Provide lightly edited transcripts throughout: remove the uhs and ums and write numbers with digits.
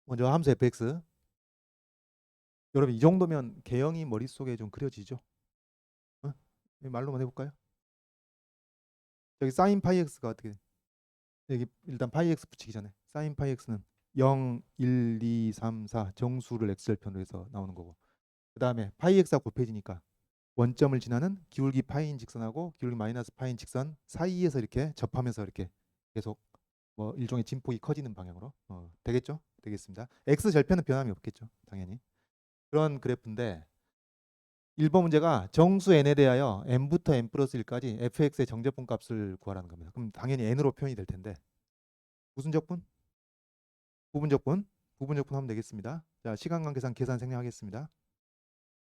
먼저 함수 fx. 여러분 이 정도면 개형이 머릿속에 좀 그려지죠? 어? 말로만 해볼까요? 여기 sin 파이 x가 어떻게 돼? 여기 일단 파이 x 붙이기 전에 sin 파이 x는 0, 1, 2, 3, 4 정수를 x절편으로 해서 나오는 거고, 그 다음에 파이 x가 곱해지니까 원점을 지나는 기울기 파이인 직선하고 기울기 마이너스 파이인 직선 사이에서 이렇게 접하면서 이렇게 계속 뭐 일종의 진폭이 커지는 방향으로 되겠죠? 되겠습니다. x 절편은 변함이 없겠죠, 당연히. 그런 그래프인데 1번 문제가 정수 n에 대하여 n부터 n 플러스 1까지 fx의 정제분 값을 구하라는 겁니다. 그럼 당연히 n으로 표현이 될 텐데 무슨 적분? 부분적분. 부분적분 하면 되겠습니다. 자, 시간관계상 계산 생략하겠습니다.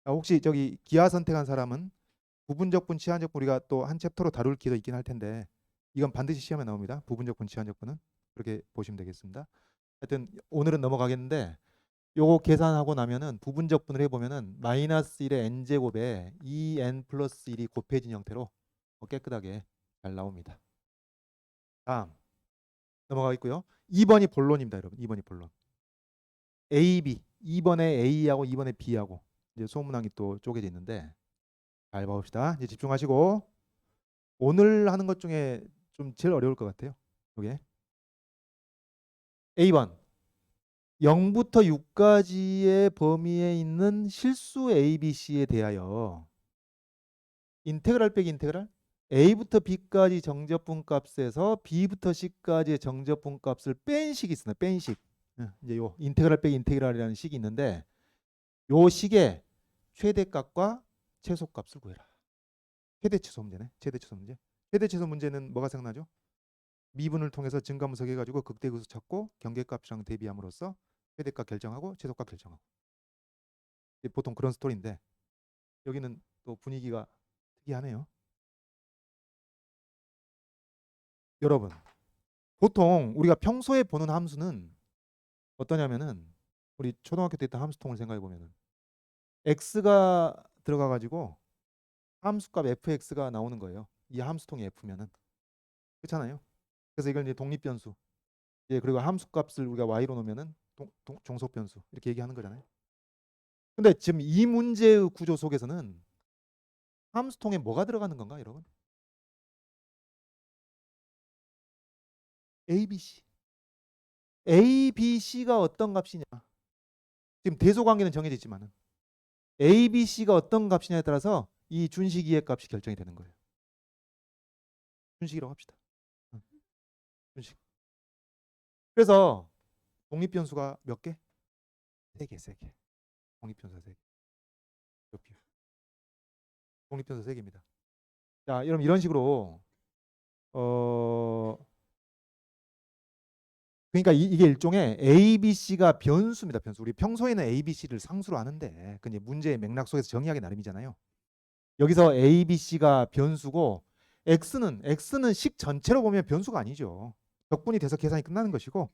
자, 혹시 저기 기하 선택한 사람은 부분적분, 치환적분 우리가 또 한 챕터로 다룰 기회도 있긴 할 텐데 이건 반드시 시험에 나옵니다. 부분적분, 치환적분은 그렇게 보시면 되겠습니다. 하여튼 오늘은 넘어가겠는데 요거 계산하고 나면은 부분적분을 해보면은 마이너스 1의 n제곱에 2n 플러스 1이 곱해진 형태로 깨끗하게 잘 나옵니다. 다음 넘어가겠고요. 2번이 본론입니다, 여러분. 2번이 본론. A, B. 2번에 A하고 2번에 B하고 이제 소문항이 또 쪼개져 있는데 잘 봐봅시다. 이제 집중하시고 오늘 하는 것 중에 좀 제일 어려울 것 같아요. 이게 A번 0부터 6까지의 범위에 있는 실수 A, B, C에 대하여 인테그랄 빼기 인테그랄 A부터 B까지 정적분 값에서 B부터 C까지의 정적분 값을 뺀 식이 있습니다. 뺀 식. 이제 요 인테그랄 빼기 인테그랄이라는 식이 있는데 요 식의 최대값과 최소값을 구해라. 최대최소 문제네. 최대최소 문제. 최대최소 문제는 뭐가 생각나죠? 미분을 통해서 증가분석 해가지고 극대극소 찾고 경계값이랑 대비함으로써 최대값 결정하고 최소값 결정하고. 보통 그런 스토리인데 여기는 또 분위기가 특이하네요. 여러분, 보통 우리가 평소에 보는 함수는 어떠냐면은 우리 초등학교 때 했던 함수통을 생각해 보면은 x가 들어가 가지고 함수값 fx가 나오는 거예요. 이 함수통이 f면은 그렇잖아요. 그래서 이걸 이제 독립변수, 예, 그리고 함수값을 우리가 y로 놓으면은 종속변수 이렇게 얘기하는 거잖아요. 근데 지금 이 문제의 구조 속에서는 함수통에 뭐가 들어가는 건가, 여러분? a, b, c. a, b, c가 어떤 값이냐? 지금 대소관계는 정해져 있지만은 a, b, c가 어떤 값이냐에 따라서 이 준식이의 값이 결정이 되는 거예요. 준식이라고 합시다. 준식. 그래서 독립변수가 몇 개? 세 개, 세 개. 독립변수가 세 개. 독립변수 세 개입니다. 자, 여러분 이런 식으로 어 그러니까 이게 일종의 A, B, C가 변수입니다. 변수. 우리 평소에는 A, B, C를 상수로 하는데 그 이제 문제의 맥락 속에서 정의하기 나름이잖아요. 여기서 A, B, C가 변수고 X는 식 전체로 보면 변수가 아니죠. 적분이 돼서 계산이 끝나는 것이고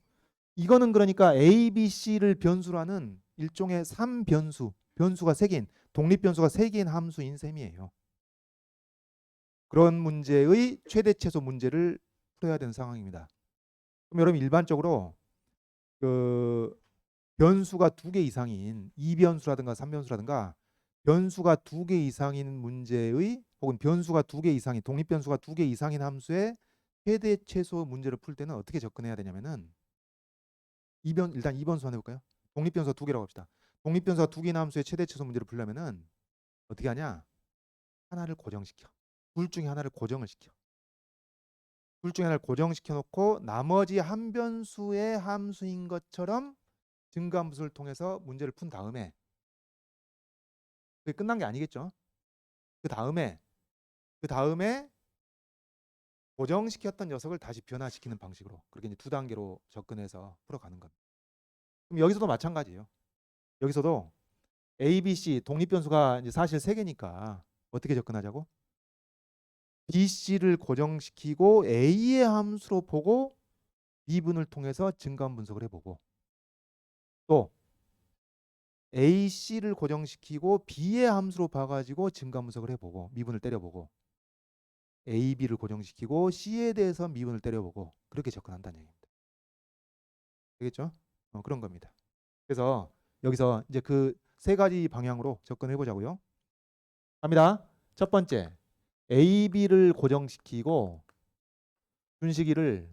이거는 그러니까 A, B, C를 변수로 하는 일종의 3변수, 변수가 3개인 독립변수가 3개인 함수인 셈이에요. 그런 문제의 최대 최소 문제를 풀어야 되는 상황입니다. 그럼 여러분 일반적으로 그 변수가 2개 이상인 2변수라든가 3변수라든가 변수가 2개 이상인 문제의 혹은 변수가 2개 이상인 독립변수가 2개 이상인 함수의 최대 최소 문제를 풀 때는 어떻게 접근해야 되냐면은 일단 2번 수환해 볼까요? 독립변수가 2개라고 합시다. 독립변수가 2개인 함수의 최대 최소 문제를 풀려면은 어떻게 하냐? 하나를 고정시켜. 둘 중에 하나를 고정을 시켜. 둘 중에 하나를 고정시켜 놓고 나머지 한 변수의 함수인 것처럼 증가함수를 통해서 문제를 푼 다음에 그게 끝난 게 아니겠죠. 그 다음에 고정시켰던 녀석을 다시 변화시키는 방식으로 그렇게 이제 두 단계로 접근해서 풀어가는 겁니다. 그럼 여기서도 마찬가지예요. 여기서도 A, B, C 독립변수가 이제 사실 세 개니까 어떻게 접근하자고? B, C를 고정시키고 A의 함수로 보고 미분을 통해서 증가함 분석을 해보고 또 A, C를 고정시키고 B의 함수로 봐가지고 증가함 분석을 해보고 미분을 때려보고 A, B를 고정시키고 C에 대해서 미분을 때려보고 그렇게 접근한다는 얘기입니다. 되겠죠? 그런 겁니다. 그래서 여기서 이제 그 세 가지 방향으로 접근해 보자고요. 갑니다. 첫 번째, A, B를 고정시키고 준식이를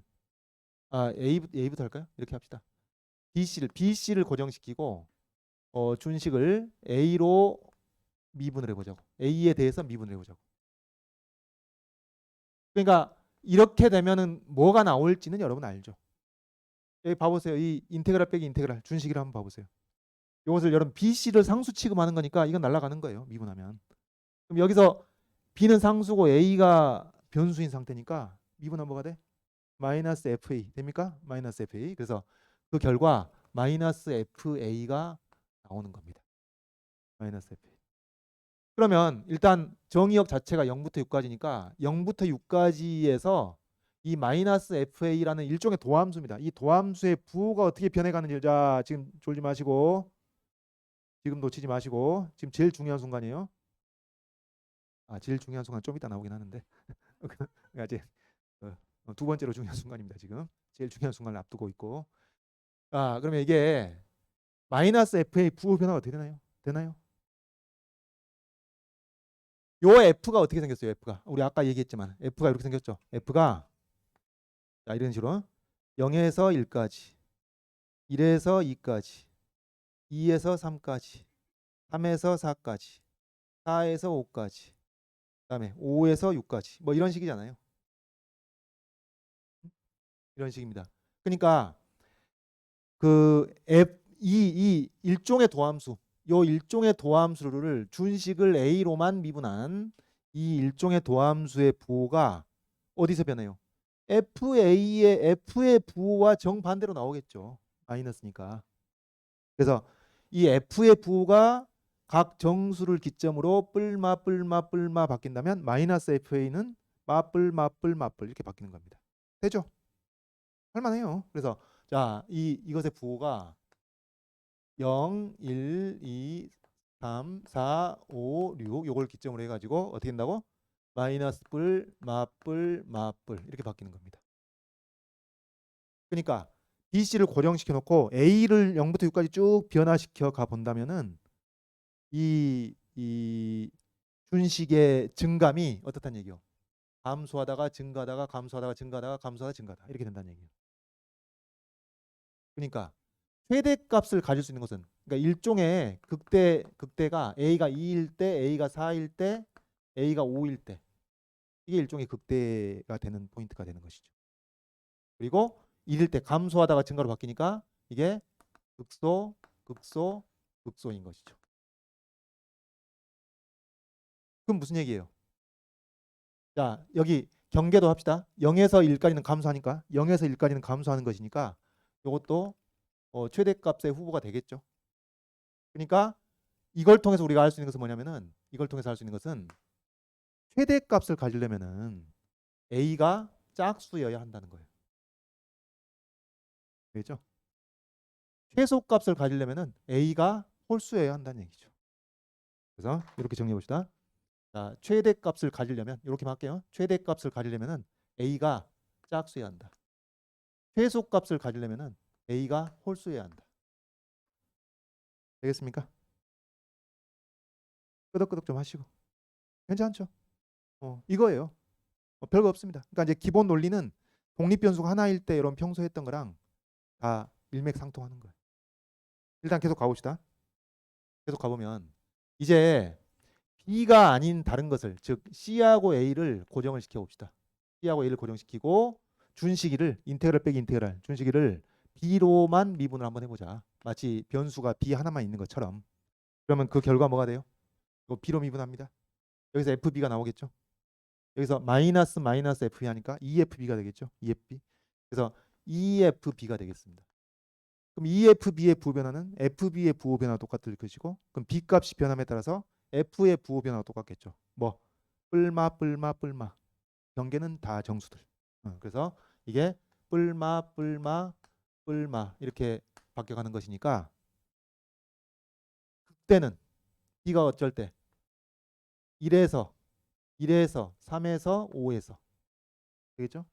A부터 할까요? 이렇게 합시다. B, C를 고정시키고 준식을 A로 미분을 해보자고. A에 대해서 미분을 해보자고. 그러니까 이렇게 되면은 뭐가 나올지는 여러분 알죠. 여기 봐보세요. 이 인테그랄 빼기 인테그랄 준식이를 한번 봐보세요. 이것을 여러분 BC를 상수 취급하는 거니까 이건 날아가는 거예요. 미분하면. 그럼 여기서 B는 상수고 A가 변수인 상태니까 미분하면 뭐가 돼? 마이너스 FA 됩니까? 마이너스 FA. 그래서 그 결과 마이너스 FA가 나오는 겁니다. 마이너스 FA. 그러면 일단 정의역 자체가 0부터 6까지니까 0부터 6까지에서 이 마이너스 FA라는 일종의 도함수입니다. 이 도함수의 부호가 어떻게 변해가는지 자 지금 졸지 마시고 지금 놓치지 마시고 지금 제일 중요한 순간이에요. 제일 중요한 순간 좀 이따 나오긴 하는데 아직 두 번째로 중요한 순간입니다. 지금 제일 중요한 순간을 앞두고 있고 그러면 이게 마이너스 FA 부호 변화가 어떻게 되나요? 되나요? 요 F가 어떻게 생겼어요? F가 우리 아까 얘기했지만 F가 이렇게 생겼죠. F가 자, 이런 식으로 0에서 1까지 1에서 2까지 2에서 3까지 3에서 4까지 4에서 5까지 그다음에 5에서 6까지 뭐 이런 식이잖아요. 이런 식입니다. 그러니까 그 이 일종의 도함수 요 일종의 도함수를 준식을 A로만 미분한 이 일종의 도함수의 부호가 어디서 변해요? F의 부호와 정반대로 나오겠죠. 마이너스니까. 그래서 이 F의 부호가 각 정수를 기점으로 뿔마 바뀐다면 마이너스 FA는 마뿔 이렇게 바뀌는 겁니다. 되죠? 할만해요. 그래서 자, 이것의 부호가 0, 1, 2, 3, 4, 5, 6 요걸 기점으로 해가지고 어떻게 된다고? 마이너스 뿔, 마뿔 이렇게 바뀌는 겁니다. 그러니까 BC를 고정시켜 놓고 A를 0부터 6까지 쭉 변화시켜 가 본다면은 이 준식의 증감이 어떻다는 얘기요? 감소하다가 증가하다가 감소하다가 증가하다가 감소하다가 증가하다 이렇게 된다는 얘기예요. 그러니까 최대값을 가질 수 있는 것은 그러니까 일종의 극대가 A가 2일 때, A가 4일 때, A가 5일 때 이게 일종의 극대가 되는 포인트가 되는 것이죠. 그리고 1일 때 감소하다가 증가로 바뀌니까 이게 극소인 것이죠. 그럼 무슨 얘기예요? 자, 여기 경계도 합시다. 0에서 1까지는 감소하니까 0에서 1까지는 감소하는 것이니까 이것도 최대값의 후보가 되겠죠. 그러니까 이걸 통해서 우리가 알 수 있는 것은 뭐냐면은 이걸 통해서 알 수 있는 것은 최대값을 가지려면은 A가 짝수여야 한다는 거예요. 알겠죠? 최소값을 가지려면은 A가 홀수여야 한다는 얘기죠. 그래서 이렇게 정리해 봅시다. 자, 최대값을 가지려면 이렇게 할게요. 최대값을 가지려면은 A가 짝수여야 한다. 최소값을 가지려면은 A가 홀수여야 한다. 되겠습니까? 끄덕끄덕 좀 하시고. 괜찮죠? 이거예요. 별거 없습니다. 그러니까 이제 기본 논리는 독립변수가 하나일 때 이런 평소 했던 거랑 다 일맥상통하는 거예요. 일단 계속 가봅시다. 계속 가보면 이제 B가 아닌 다른 것을 즉 C하고 A를 고정을 시켜봅시다. C하고 A를 고정시키고 준식이를 인테그랄 빼기 인테그랄 준식이를 B로만 미분을 한번 해보자. 마치 변수가 B 하나만 있는 것처럼. 그러면 그 결과 뭐가 돼요? 이거 B로 미분합니다. 여기서 FB가 나오겠죠. 여기서 마이너스 FB 하니까 EFB가 되겠죠. EFB. 그래서 EFB가 되겠습니다. 그럼 EFB의 부호 변화는 FB의 부호 변화와 똑같을 것이고 그럼 B 값이 변함에 따라서 F의 부호 변화와 똑같겠죠. 뭐 뿔마 경계는 다 정수들. 그래서 이게 뿔마 이렇게 바뀌어가는 것이니까 그때는 B가 어쩔 때 1에서 3에서 5에서 되겠죠?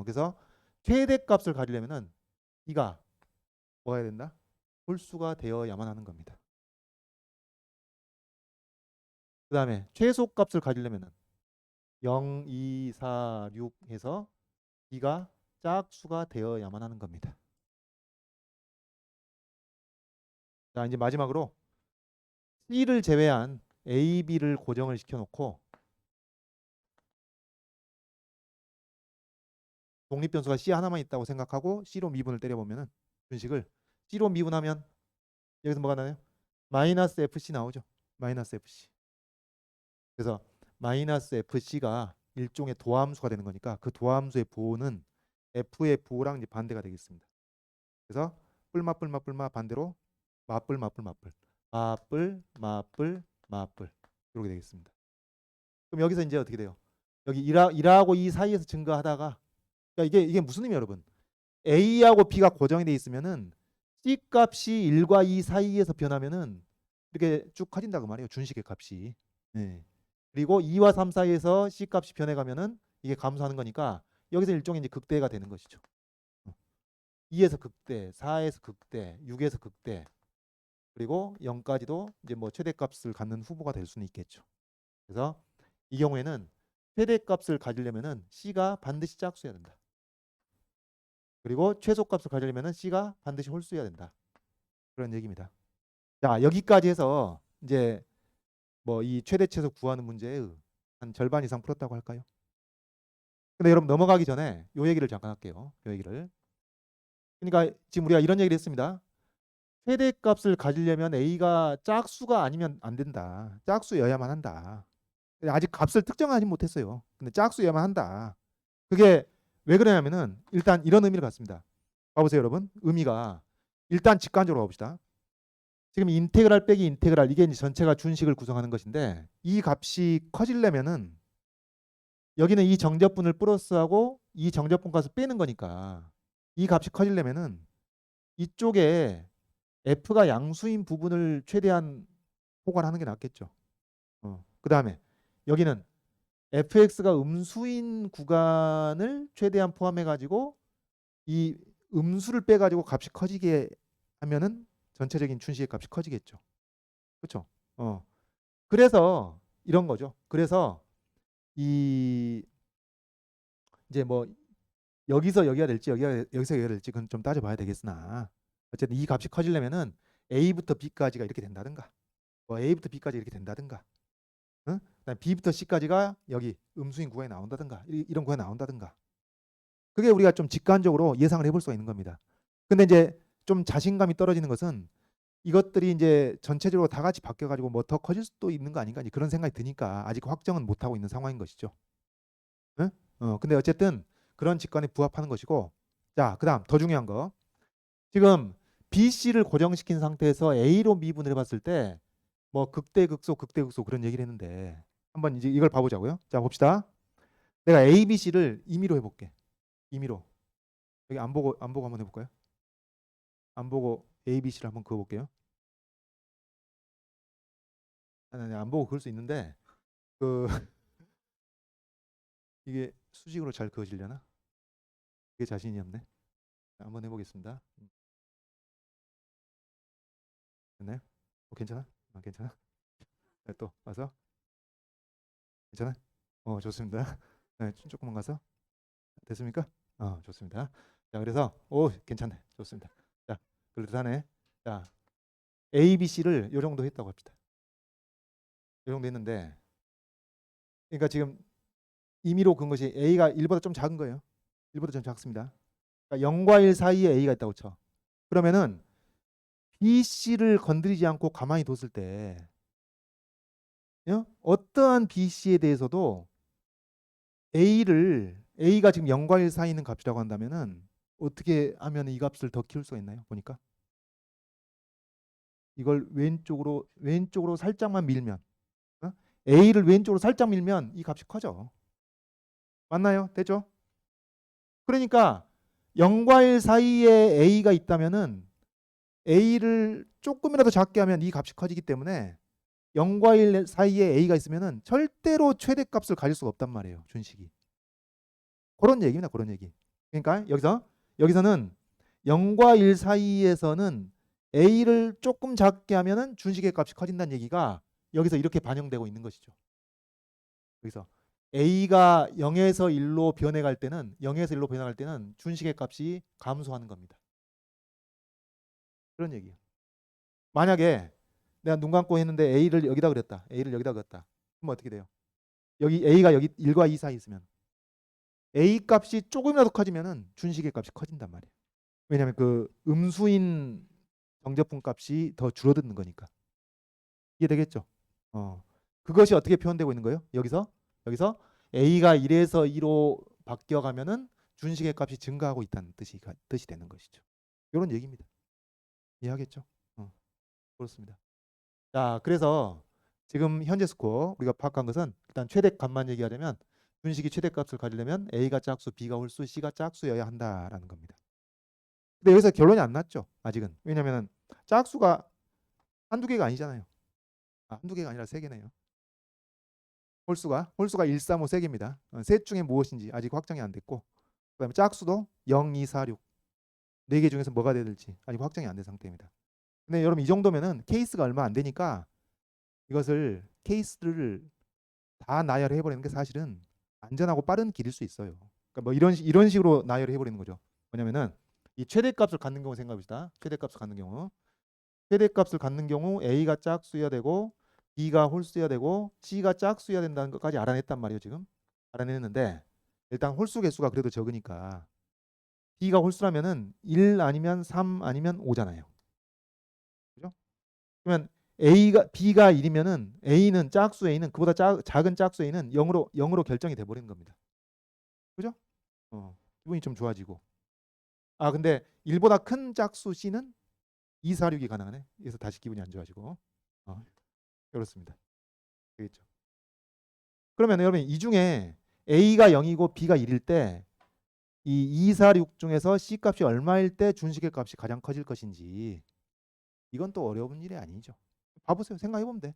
그래서 최대값을 가지려면은 B가 뭐 해야 된다? 홀수가 되어야만 하는 겁니다. 그 다음에 최소값을 가지려면은 0, 2, 4, 6 해서 b가 짝수가 되어야만 하는 겁니다. 자, 이제 마지막으로 c를 제외한 a, b를 고정을 시켜놓고 독립변수가 c 하나만 있다고 생각하고 c로 미분을 때려보면은 준식을 c로 미분하면 여기서 뭐가 나요? 마이너스 fc 나오죠. 마이너스 fc. 그래서 마이너스 fc가 일종의 도함수가 되는 거니까 그 도함수의 부호는 f의 부호랑 이제 반대가 되겠습니다. 그래서 뿔마 반대로 마뿔 이렇게 되겠습니다. 그럼 여기서 이제 어떻게 돼요? 여기 1하고 2 사이에서 증가하다가 그러니까 이게 무슨 의미예요, 여러분? A하고 B가 고정이 돼 있으면은 C 값이 1과 2 사이에서 변하면은 이렇게 쭉 커진다 그 말이에요. 준식의 값이. 네. 그리고 2와 3 사이에서 C 값이 변해가면은 이게 감소하는 거니까 여기서 일종의 이제 극대가 되는 것이죠. 2에서 극대, 4에서 극대, 6에서 극대, 그리고 0까지도 이제 뭐 최대값을 갖는 후보가 될 수는 있겠죠. 그래서 이 경우에는 최대값을 가지려면은 C가 반드시 짝수여야 된다. 그리고 최소값을 가지려면은 C가 반드시 홀수여야 된다. 그런 얘기입니다. 자, 여기까지 해서 이제 뭐 이 최대 최소 구하는 문제의 한 절반 이상 풀었다고 할까요? 근데 여러분 넘어가기 전에 요 얘기를 잠깐 할게요. 요 얘기를. 그러니까 지금 우리가 이런 얘기를 했습니다. 최대값을 가지려면 A가 짝수가 아니면 안 된다. 짝수여야만 한다. 아직 값을 특정하지 못했어요. 근데 짝수여야만 한다. 그게 왜 그러냐면은 일단 이런 의미를 갖습니다. 봐보세요, 여러분. 의미가 일단 직관적으로 가봅시다. 지금 인테그랄 빼기 인테그랄 이게 이제 전체가 준식을 구성하는 것인데 이 값이 커지려면은 여기는 이 정접분을 플러스하고 이 정접분 값을 빼는 거니까 이 값이 커지려면은 이쪽에 f가 양수인 부분을 최대한 포괄하는 게 낫겠죠. 그 다음에 여기는 fx가 음수인 구간을 최대한 포함해 가지고 이 음수를 빼 가지고 값이 커지게 하면은 전체적인 준식의 값이 커지겠죠. 그렇죠? 그래서 이런 거죠. 그래서 이 이제 뭐 여기서 여기가 될지 여기서 여기가 될지 그건 좀 따져봐야 되겠으나 어쨌든 이 값이 커지려면은 a부터 b까지가 이렇게 된다든가 뭐 a부터 b까지 이렇게 된다든가 응? 그다음에 b부터 c까지가 여기 음수인 구간에 나온다든가 이런 구간에 나온다든가 그게 우리가 좀 직관적으로 예상을 해볼 수가 있는 겁니다. 근데 이제 좀 자신감이 떨어지는 것은 이것들이 이제 전체적으로 다 같이 바뀌어가지고 뭐 더 커질 수도 있는 거 아닌가 그런 생각이 드니까 아직 확정은 못 하고 있는 상황인 것이죠. 응? 근데 어쨌든 그런 직관에 부합하는 것이고 자 그다음 더 중요한 거 지금 B, C를 고정시킨 상태에서 A로 미분을 해봤을 때 뭐 극대극소 그런 얘기를 했는데 한번 이제 이걸 봐보자고요. 자 봅시다. 내가 A, B, C를 임의로 해볼게. 임의로 여기 안 보고 한번 해볼까요? 안 보고 A, B, C를 한번 그어볼게요. 아니, 안 보고 그을 수 있는데 그 이게 수직으로 잘 그어지려나? 그게 자신이 없네. 한번 해보겠습니다. 됐나요? 괜찮아? 괜찮아? 네, 또 와서 괜찮아? 좋습니다. 네, 조금만 가서 됐습니까? 좋습니다. 자, 그래서 괜찮네. 좋습니다. 자, 그럴듯하네. 자, A, B, C를 요 정도 했다고 합시다. 요 정도 했는데 그러니까 지금 임의로 그은 것이 A가 1보다 좀 작은 거예요. 1보다 좀 작습니다. 그러니까 0과 1 사이에 A가 있다고 쳐. 그러면은 B, C를 건드리지 않고 가만히 뒀을 때 어떠한 B, C에 대해서도 A가 지금 0과 1 사이에 있는 값이라고 한다면은 어떻게 하면 이 값을 더 키울 수가 있나요? 보니까 이걸 왼쪽으로 살짝만 밀면 A를 왼쪽으로 살짝 밀면 이 값이 커져. 맞나요? 됐죠? 그러니까 0과 1 사이에 A가 있다면은 A를 조금이라도 작게 하면 이 값이 커지기 때문에 0과 1 사이에 A가 있으면은 절대로 최대값을 가질 수가 없단 말이에요. 준식이. 그런 얘기입니다. 그런 얘기. 그러니까 여기서는 0과 1 사이에서는 A를 조금 작게 하면은 준식의 값이 커진다는 얘기가 여기서 이렇게 반영되고 있는 것이죠. 여기서 A가 0에서 1로 변해갈 때는 0에서 1로 변해갈 때는 준식의 값이 감소하는 겁니다. 그런 얘기예요. 만약에 내가 눈 감고 했는데 A를 여기다 그렸다. A를 여기다 그렸다. 그럼 어떻게 돼요? 여기 A가 여기 1과 2 사이에 있으면 A 값이 조금이라도 커지면은 준식의 값이 커진단 말이에요. 왜냐하면 그 음수인 정제품 값이 더 줄어드는 거니까. 이해되겠죠? 그것이 어떻게 표현되고 있는 거예요? 여기서 A가 1에서 2로 바뀌어가면은 준식의 값이 증가하고 있다는 뜻이 되는 것이죠. 이런 얘기입니다. 이해하겠죠? 그렇습니다. 자, 그래서 지금 현재 스코어 우리가 파악한 것은 일단 최대값만 얘기하자면 준식이 최대값을 가지려면 A가 짝수, B가 홀수, C가 짝수여야 한다라는 겁니다. 근데 여기서 결론이 안 났죠. 아직은. 왜냐하면 짝수가 한두 개가 아니잖아요. 한두 개가 아니라 세 개네요. 홀수가 1, 3, 5 세 개입니다. 셋 중에 무엇인지 아직 확정이 안 됐고, 그다음에 짝수도 0, 2, 4, 6 네 개 중에서 뭐가 될지 아직 확정이 안 된 상태입니다. 근데 여러분 이 정도면은 케이스가 얼마 안 되니까 이것을 케이스를 다 나열해 버리는 게 사실은 안전하고 빠른 길일 수 있어요. 그러니까 뭐 이런 식으로 나열해 버리는 거죠. 뭐냐면은 이 최대값을 갖는 경우 생각해 봅시다. 최대값을 갖는 경우 A가 짝수여야 되고 B가 홀수여야 되고 C가 짝수여야 된다는 것까지 알아냈단 말이에요. 지금 알아냈는데 일단 홀수 개수가 그래도 적으니까 B가 홀수라면은 1 아니면 3 아니면 5잖아요. 그죠? 그러면 B가 1이면은 짝수 A는 그보다 작은 짝수 A는 0으로 결정이 돼 버리는 겁니다. 그죠? 기분이 좀 좋아지고. 근데 1보다 큰 짝수 C는 2, 4, 6이 가능하네. 그래서 다시 기분이 안 좋아지고. 그렇습니다. 되겠죠. 그러면 여러분 이 중에 A가 0이고 B가 1일 때 이 2, 4, 6 중에서 C 값이 얼마일 때 준식의 값이 가장 커질 것인지 이건 또 어려운 일이 아니죠. 봐보세요. 생각해보면 돼.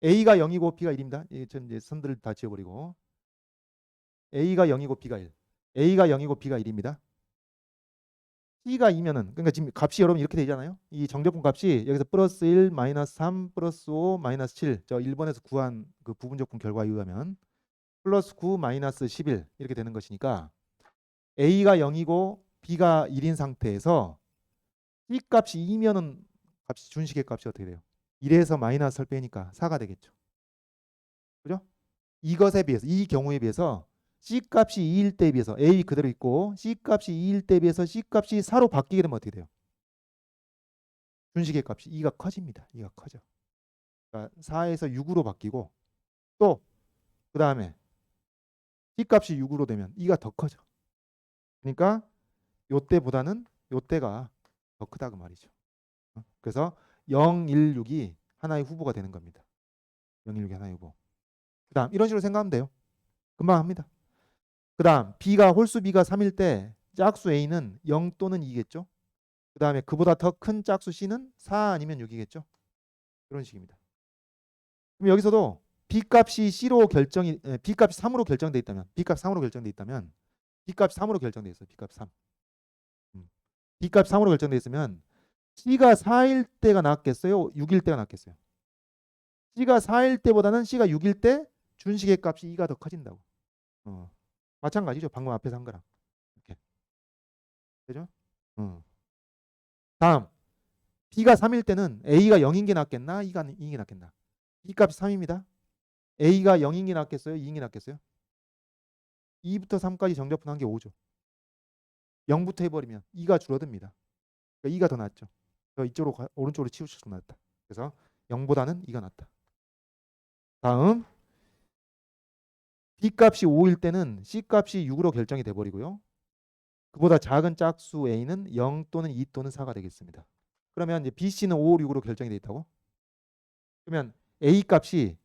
A가 0이고 B가 1입니다. 전 이제 선들을 다 지워버리고 A가 0이고 B가 1. A가 0이고 B가 1입니다. C가 2면은 그러니까 지금 값이 여러분 이렇게 되잖아요. 이 정제품 값이 여기서 플러스 1, 마이너스 3, 플러스 5, 마이너스 7. 저 1번에서 구한 그 부분적분 결과에 의하면 플러스 9, 마이너스 11 이렇게 되는 것이니까 A가 0이고 B가 1인 상태에서 C 값이 2면은 준식의 값이 어떻게 돼요? 1에서 마이너스를 빼니까 4가 되겠죠. 그죠? 이것에 비해서 이 경우에 비해서 C 값이 2일 때에 비해서 A 그대로 있고 C 값이 2일 때에 비해서 C 값이 4로 바뀌게 되면 어떻게 돼요? 준식의 값이 2가 커집니다. 2가 커져. 그러니까 4에서 6으로 바뀌고 또 그 다음에 C 값이 6으로 되면 2가 더 커져. 그러니까 요때보다는 요때가 더 크다 그 말이죠. 그래서 016이 하나의 후보가 되는 겁니다. 016이 하나의 후보. 그 다음 이런 식으로 생각하면 돼요. 금방 합니다. 그 다음 홀수 B가 3일 때 짝수 A는 0 또는 2겠죠. 그 다음에 그보다 더 큰 짝수 C는 4 아니면 6이겠죠. 이런 식입니다. 그럼 여기서도 B값이 3으로 결정돼 있다면 B값이 3으로 결정돼 있다면 B값이 3으로 결정돼 있어요. B값 3. B값이 3으로 결정돼 있으면 C가 4일 때가 낫겠어요? 6일 때가 낫겠어요? C가 4일 때보다는 C가 6일 때 준식의 값이 2가 더 커진다고. 마찬가지죠. 방금 앞에서 한 거랑. 이렇게. 그죠? 다음 B가 3일 때는 A가 0인 게 낫겠나? 2인 게 낫겠나? B 값이 3입니다. A가 0인 게 낫겠어요? 2인 게 낫겠어요? 2부터 3까지 정적분한 게 5죠. 0부터 해버리면 2가 줄어듭니다. 그러니까 2가 더 낫죠. 이쪽으로 오른쪽으로 치우칠수록 낫다. 그래서 0보다는 2가 낫다. 다음 B 값이 5일 때는 C 값이 6으로 결정이 돼버리고요. 그보다 작은 짝수 A는 0 또는 2 또는 4가 되겠습니다. 그러면 이제 B, C는 5, 6으로 결정이 돼 있다고? 그러면 A 값이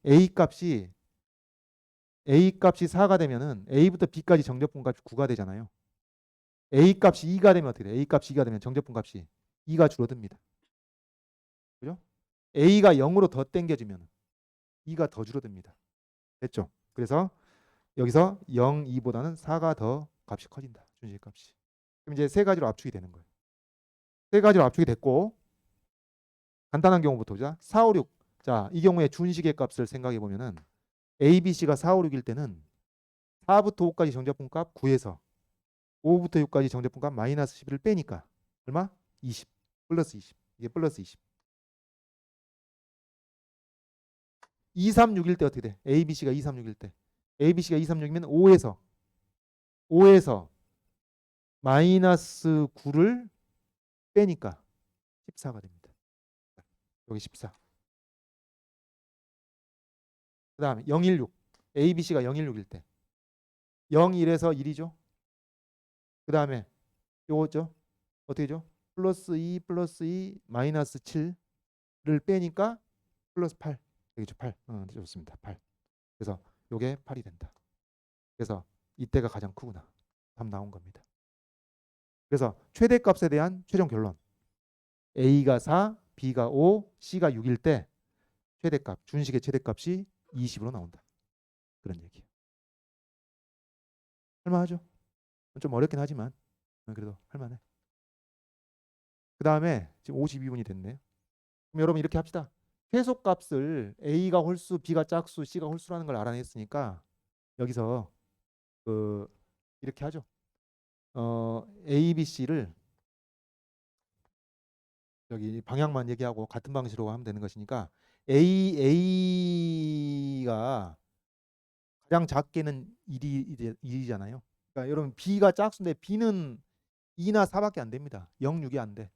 4가 되면은 A부터 B까지 정적분 값이 9가 되잖아요. A 값이 2가 되면 어떻게 돼? A 값이 2가 되면 정적분 값이 2가 줄어듭니다. 그죠? A가 0으로 더 당겨지면 2가 더 줄어듭니다. 됐죠? 그래서 여기서 0, 2보다는 4가 더 값이 커진다. 준식 값이. 그럼 이제 세 가지로 압축이 되는 거예요. 세 가지로 압축이 됐고 간단한 경우부터 보자. 4, 5, 6. 자, 이 경우에 준식의 값을 생각해 보면은 A, B, C가 4, 5, 6일 때는 4부터 5까지 정제분값 9에서 5부터 6까지 정제분값 마이너스 11을 빼니까 얼마? 20. 플러스 20. 이게 플러스 20. 2, 3, 6일 때 어떻게 돼? A, B, C가 2, 3, 6일 때. A, B, C가 2, 3, 6이면 5에서 마이너스 9를 빼니까 14가 됩니다. 여기 14. 그 다음에 0, 1, 6. A, B, C가 0, 1, 6일 때. 0, 1에서 1이죠. 그 다음에 요거죠. 어떻게죠? 플러스 2 플러스 2 마이너스 7를 빼니까 플러스 8. 여기죠. 8. 좋습니다. 8. 그래서 요게 8이 된다. 그래서 이때가 가장 크구나. 답 나온 겁니다. 그래서 최대값에 대한 최종 결론. A가 4, B가 5, C가 6일 때 최대값, 준식의 최대값이 20으로 나온다. 그런 얘기예요. 할만하죠? 좀 어렵긴 하지만 그래도 할만해. 그 다음에 지금 52분이 됐네요. 그럼 여러분 이렇게 합시다. 최소값을 A가 홀수, B가 짝수, C가 홀수라는 걸 알아냈으니까 여기서 이렇게 하죠. A, B, C를 여기 방향만 얘기하고 같은 방식으로 하면 되는 것이니까 A가 가장 작게는 1이잖아요. 그러니까 여러분 B가 짝수인데 B는 2나 4밖에 안 됩니다. 0, 6이 안 돼.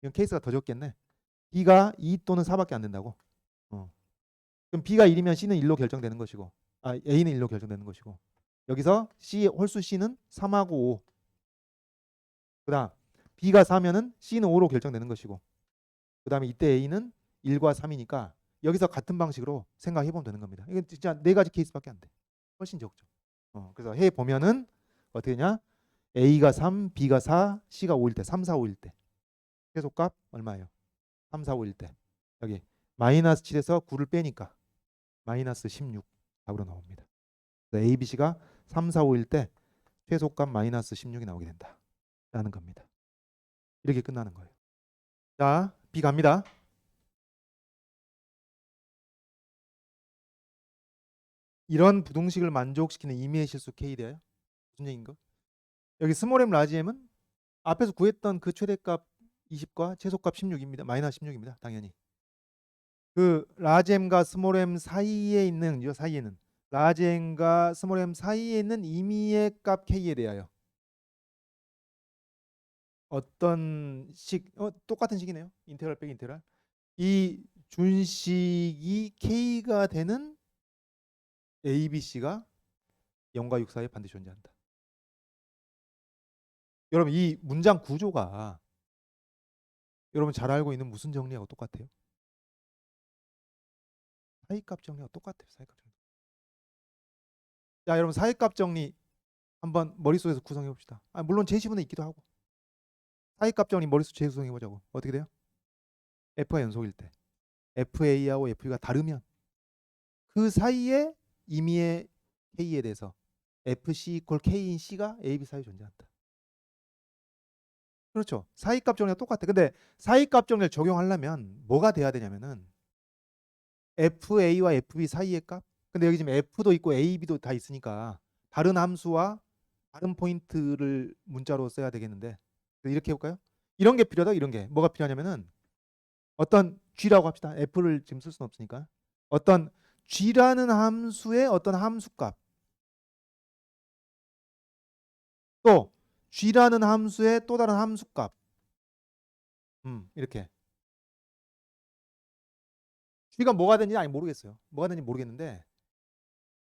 이건 케이스가 더 적겠네. B가 2 또는 4밖에 안 된다고. 그럼 B가 1이면 C는 1로 결정되는 것이고, A는 1로 결정되는 것이고, 여기서 C 홀수 C는 3하고 5. 그다음 B가 4면은 C는 5로 결정되는 것이고, 그다음에 이때 A는 1과 3이니까 여기서 같은 방식으로 생각해 보면 되는 겁니다. 이건 진짜 네 가지 케이스밖에 안 돼. 훨씬 적죠. 그래서 해 보면은 어떻게냐? A가 3, B가 4, C가 5일 때, 3, 4, 5일 때 최소값 얼마예요? 3, 4, 5일 때 여기 마이너스 7에서 9를 빼니까 마이너스 16 답으로 나옵니다. A, B, C가 3, 4, 5일 때 최소값 마이너스 16이 나오게 된다. 라는 겁니다. 이렇게 끝나는 거예요. 자, B 갑니다. 이런 부등식을 만족시키는 임의의 실수 K래요. 무슨 얘기인가? 여기 스몰 m 라지 m은 앞에서 구했던 그 최대값 20과 최소값 16입니다. 마이너스 16입니다. 당연히. 그 라지 m과 스몰 m 사이에 있는 이 사이에는 라지 m과 스몰 m 사이에 있는 임의의 값 K에 대하여 어떤 식 똑같은 식이네요. 인테그랄 빼기 인테그랄. 이 준식이 K가 되는 A, B, C가 0과 6 사이에 반드시 존재한다. 여러분 이 문장 구조가 여러분 잘 알고 있는 무슨 정리하고 똑같아요? 사이값 정리하고 똑같아요. 사이값 정리. 자, 여러분 사이값 정리 한번 머릿속에서 구성해 봅시다. 물론 제시문에 있기도 하고. 사이값 정리 머릿속 재구성해 보자고. 어떻게 돼요? F가 연속일 때 FA하고 FB가 다르면 그 사이에 임의의 K에 대해서 FC 이퀄 K인 C가 A, B 사이에 존재한다. 그렇죠. 사이값 정리가 똑같아. 근데 사이값 정리를 적용하려면 뭐가 돼야 되냐면은 FA와 FB 사이의 값. 근데 여기 지금 F도 있고 A, B도 다 있으니까 다른 함수와 다른 포인트를 문자로 써야 되겠는데 이렇게 해볼까요? 이런 게 필요하다. 이런 게 뭐가 필요하냐면은 어떤 G라고 합시다. F를 지금 쓸 수는 없으니까 어떤 G라는 함수의 어떤 함수값 또 G라는 함수의 또 다른 함수값 이렇게 G가 뭐가 되는지 아니 모르겠어요. 뭐가 되는지 모르겠는데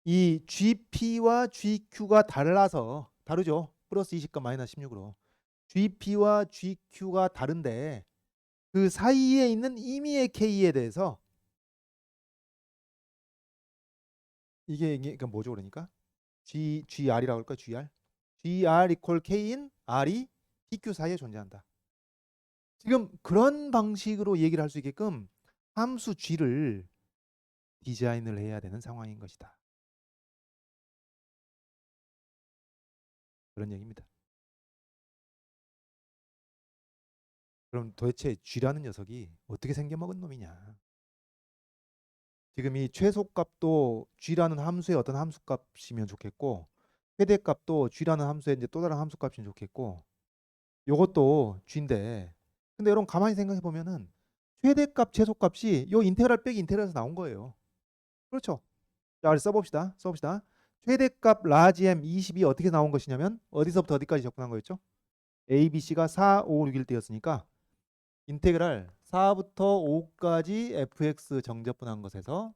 이 GP와 GQ가 다르죠. 플러스 20과 마이너스 16으로 GP와 GQ가 다른데 그 사이에 있는 임의의 K에 대해서 이게 그러니까 뭐죠 그러니까 GR이라고 할까 GR GR 이퀄 K인 R이 PQ 사이에 존재한다. 지금 그런 방식으로 얘기를 할 수 있게끔 함수 G를 디자인을 해야 되는 상황인 것이다. 그런 얘기입니다. 그럼 도대체 G라는 녀석이 어떻게 생겨먹은 놈이냐? 지금 이 최소값도 G라는 함수의 어떤 함수값이면 좋겠고, 최대값도 G라는 함수의 이제 또 다른 함수값이면 좋겠고, 요것도 G인데, 근데 여러분 가만히 생각해 보면은 최대값, 최소값이 요 인테그랄 빼기 인테그랄에서 나온 거예요. 그렇죠? 자, 써봅시다. 써봅시다. 최대값 라지 M 20이 어떻게 나온 것이냐면 어디서부터 어디까지 접근한 거였죠? A, B, C가 4, 5, 6일 때였으니까 인테그랄 4부터 5까지 fx 정접분한 것에서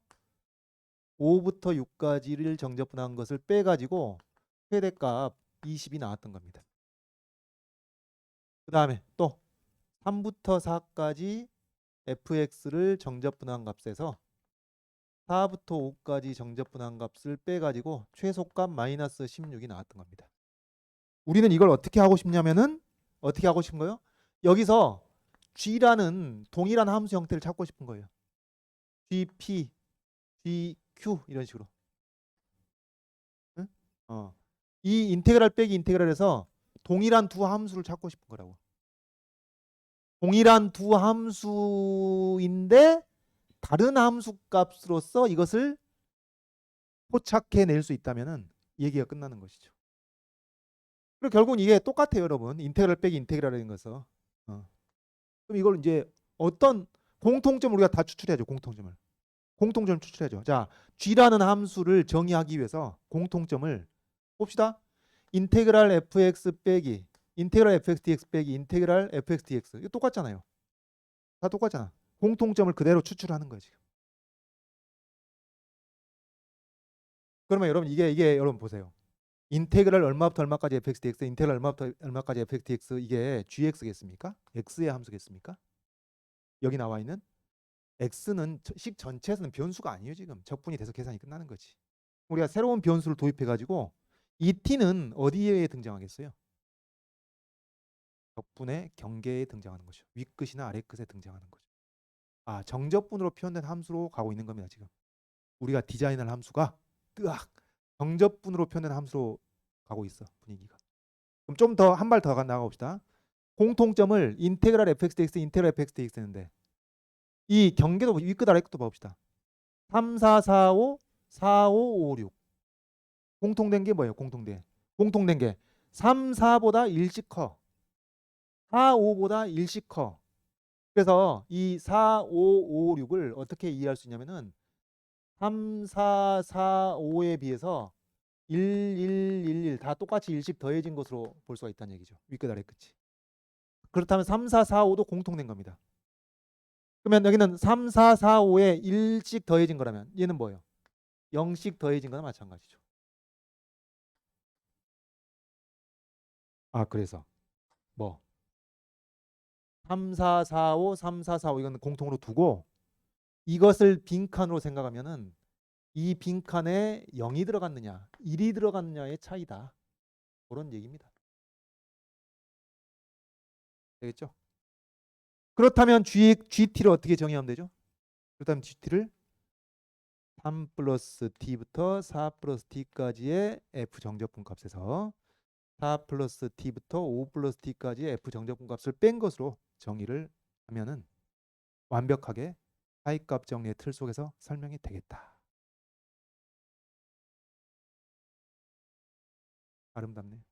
5부터 6까지를 정접분한 것을 빼가지고 최대값 20이 나왔던 겁니다. 그 다음에 또 3부터 4까지 fx를 정접분한 값에서 4부터 5까지 정접분한 값을 빼가지고 최소값 마이너스 16이 나왔던 겁니다. 우리는 이걸 어떻게 하고 싶냐면은 어떻게 하고 싶은 거예요? 여기서 g라는 동일한 함수 형태를 찾고 싶은 거예요. gp, gq 이런 식으로. 응? 이 인테그랄 빼기 인테그랄에서 동일한 두 함수를 찾고 싶은 거라고. 동일한 두 함수인데 다른 함수 값으로서 이것을 포착해낼 수 있다면은 얘기가 끝나는 것이죠. 그리고 결국은 이게 똑같아요, 여러분. 인테그랄 빼기 인테그랄인 것은. 그럼 이걸 이제 어떤 공통점을 우리가 다 추출해야죠. 공통점을. 공통점을 추출해야죠. 자, g라는 함수를 정의하기 위해서 공통점을 봅시다. 인테그랄 fx 빼기 인테그랄 fx dx 빼기 인테그랄 fx dx 이거 똑같잖아요. 다 똑같잖아. 공통점을 그대로 추출하는 거예요, 지금. 그러면 여러분 이게 여러분 보세요. 인테그랄 얼마부터 얼마까지 fx dx, 인테그랄 얼마부터 얼마까지 fx dx 이게 gx겠습니까? x의 함수겠습니까? 여기 나와 있는 x는 식 전체에서는 변수가 아니에요. 지금 적분이 돼서 계산이 끝나는 거지. 우리가 새로운 변수를 도입해 가지고 이 t는 어디에 등장하겠어요? 적분의 경계에 등장하는 거죠. 윗끝이나 아래끝에 등장하는 거죠. 아, 정적분으로 표현된 함수로 가고 있는 겁니다. 지금 우리가 디자인할 함수가 뜨악 정적분으로 표현된 함수로 가고 있어. 분위기가. 그럼 좀 더 한 발 더 나가 봅시다. 공통점을 인테그랄 fx dx 인테그랄 fx dx 했는데 이 경계도 윗끝 아래끝도 봅시다. 3, 4, 4, 5, 4, 5, 5, 6 공통된 게 뭐예요? 공통된 게 3, 4보다 1씩 커. 4, 5보다 1씩 커. 그래서 이 4, 5, 5, 6을 어떻게 이해할 수 있냐면은 3, 4, 4, 5에 비해서 1, 1, 1, 1 다 똑같이 1씩 더해진 것으로 볼 수가 있다는 얘기죠. 윗끝 아래 끝이. 그렇다면 3, 4, 4, 5도 공통된 겁니다. 그러면 여기는 3, 4, 4, 5에 1씩 더해진 거라면 얘는 뭐예요? 0씩 더해진 거나 마찬가지죠. 아, 그래서 뭐 3, 4, 4, 5, 3, 4, 4, 5 이건 공통으로 두고 이것을 빈칸으로 생각하면은 이 빈칸에 0이 들어갔느냐 1이 들어갔느냐의 차이다. 그런 얘기입니다. 되겠죠? 그렇다면 GT를 어떻게 정의하면 되죠? 그렇다면 GT를 3 플러스 T부터 4 플러스 T까지의 F 정적분 값에서 4 플러스 T부터 5 플러스 T까지의 F 정적분 값을 뺀 것으로 정의를 하면은 완벽하게 하위값 정리의 틀 속에서 설명이 되겠다. 아름답네.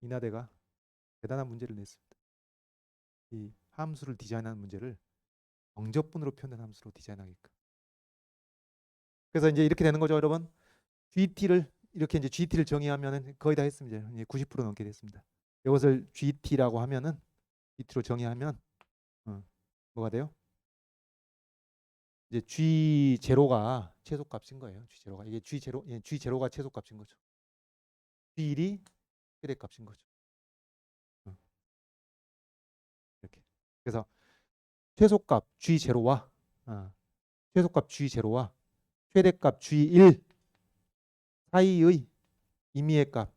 이나대가 대단한 문제를 냈습니다. 이 함수를 디자인하는 문제를 정적분으로 표현된 함수로 디자인하게끔. 그래서 이제 이렇게 되는 거죠, 여러분. GT를 이렇게 이제 GT를 정의하면은 거의 다 했습니다. 이제 90% 넘게 됐습니다. 이것을 GT라고 하면은 GT로 정의하면 뭐가 돼요? 이제 G0가 최소값인 거예요. G0가 이게 G0가 최소값인 거죠. G1이 최대값인 거죠. 이렇게. 그래서 최소값 G0와 최소값 G0와 최대값 G1 사이의 임의의 값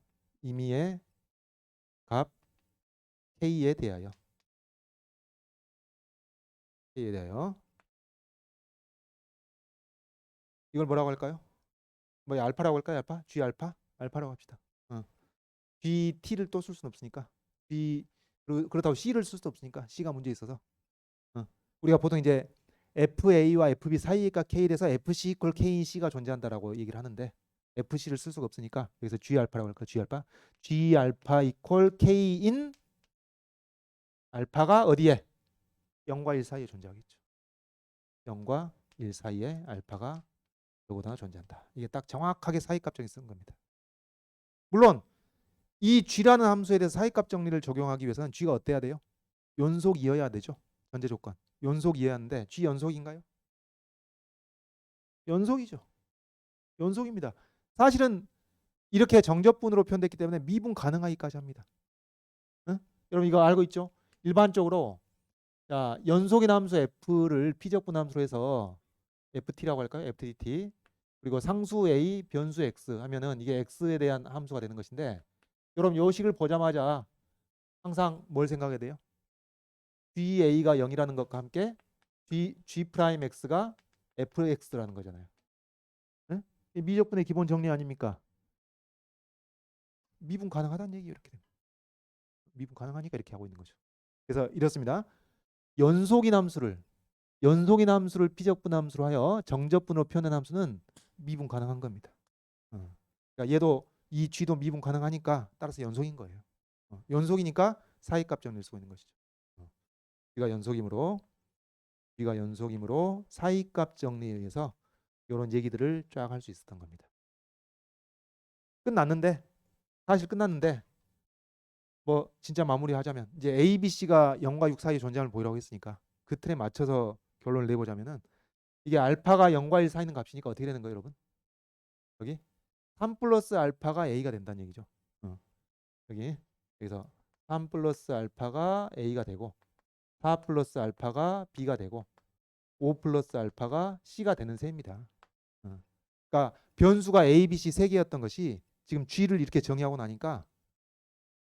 K에 대하여 이걸 뭐라고 할까요? 뭐 알파라고 할까요? 알파? G 알파? 알파라고 합시다. GT를 또 쓸 수는 없으니까 B 그렇다고 C를 쓸 수도 없으니까 C가 문제 있어서 우리가 보통 이제 FA와 FB 사이의 값 K에서 FC 이퀄 KC가 존재한다라고 얘기를 하는데 FC를 쓸 수가 없으니까 여기서 G알파라고 할까? G알파 이퀄 K인 알파가 어디에? 0과 1 사이에 존재하겠죠. 0과 1 사이에 알파가 요거나 존재한다. 이게 딱 정확하게 사이값 정리 쓰는 겁니다. 물론 이 G라는 함수에 대해서 사이값 정리를 적용하기 위해서는 G가 어때야 돼요? 연속이어야 되죠. 전제 조건. 연속이어야 하는데 G 연속인가요? 연속이죠. 연속입니다. 사실은 이렇게 정접분으로 표현됐기 때문에 미분 가능하기까지 합니다. 응? 여러분 이거 알고 있죠? 일반적으로 자, 연속인 함수 F를 P적분 함수로 해서 FT라고 할까요? FTT 그리고 상수 A, 변수 X 하면은 이게 X에 대한 함수가 되는 것인데 여러분 요 식을 보자마자 항상 뭘 생각해야 돼요? GA가 0이라는 것과 함께 G'X가 FX라는 거잖아요. 응? 이 미적분의 기본 정리 아닙니까? 미분 가능하다는 얘기예요. 이렇게 되면. 미분 가능하니까 이렇게 하고 있는 거죠. 그래서 이렇습니다. 연속인 함수를 P적분 함수로 하여 정접분으로 표현한 함수는 미분 가능한 겁니다. 그러니까 얘도 이 G도 미분 가능하니까 따라서 연속인 거예요. 연속이니까 사이값 정리를 쓰고 있는 것이죠. G가 연속이므로 사이값 정리에 의해서 이런 얘기들을 쫙 할 수 있었던 겁니다. 사실 끝났는데 뭐 진짜 마무리하자면 이제 A, B, C가 0과 6 사이에 존재함을 보이라고 했으니까 그 틀에 맞춰서 결론을 내보자면은 이게 알파가 0과 1 사이 있는 값이니까 어떻게 되는 거예요, 여러분? 여기 3 플러스 알파가 A가 된다는 얘기죠. 여기서 3 플러스 알파가 A가 되고 4 플러스 알파가 B가 되고 5 플러스 알파가 C가 되는 셈입니다. 그러니까 변수가 A, B, C 세 개였던 것이 지금 G를 이렇게 정의하고 나니까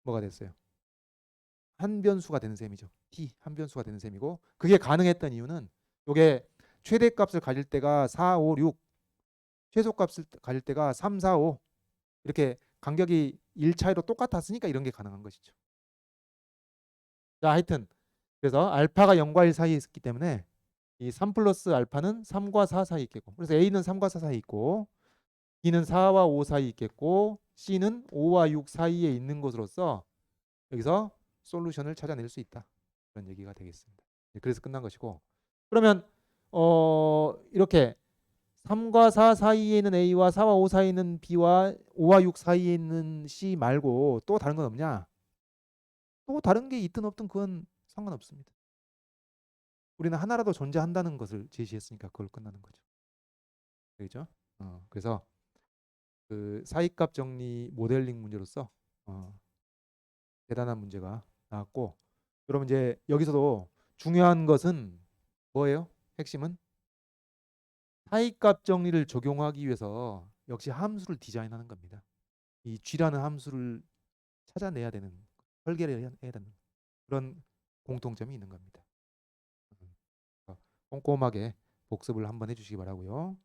뭐가 됐어요? 한 변수가 되는 셈이죠. T 한 변수가 되는 셈이고 그게 가능했던 이유는 이게 최대값을 가질 때가 4, 5, 6 최소값을 가질 때가 3, 4, 5 이렇게 간격이 1 차이로 똑같았으니까 이런 게 가능한 것이죠. 자, 하여튼 그래서 알파가 0과 1 사이에 있기 때문에 이 3 플러스 알파는 3과 4 사이에 있겠고 그래서 A는 3과 4 사이에 있고 B는 4와 5 사이에 있겠고 C는 5와 6 사이에 있는 것으로서 여기서 솔루션을 찾아낼 수 있다. 그런 얘기가 되겠습니다. 그래서 끝난 것이고 그러면 이렇게 3과 4 사이에 있는 A와 4와 5 사이에 있는 B와 5와 6 사이에 있는 C 말고 또 다른 건 없냐? 또 다른 게 있든 없든 그건 상관없습니다. 우리는 하나라도 존재한다는 것을 제시했으니까 그걸 끝나는 거죠. 그렇죠? 그래서 그 사이값 정리 모델링 문제로서 대단한 문제가 나왔고 여러분 이제 여기서도 중요한 것은 뭐예요? 핵심은 사이값 정리를 적용하기 위해서 역시 함수를 디자인하는 겁니다. 이 G라는 함수를 찾아내야 되는 설계를 해야 되는 그런 공통점이 있는 겁니다. 꼼꼼하게 복습을 한번 해주시기 바라고요.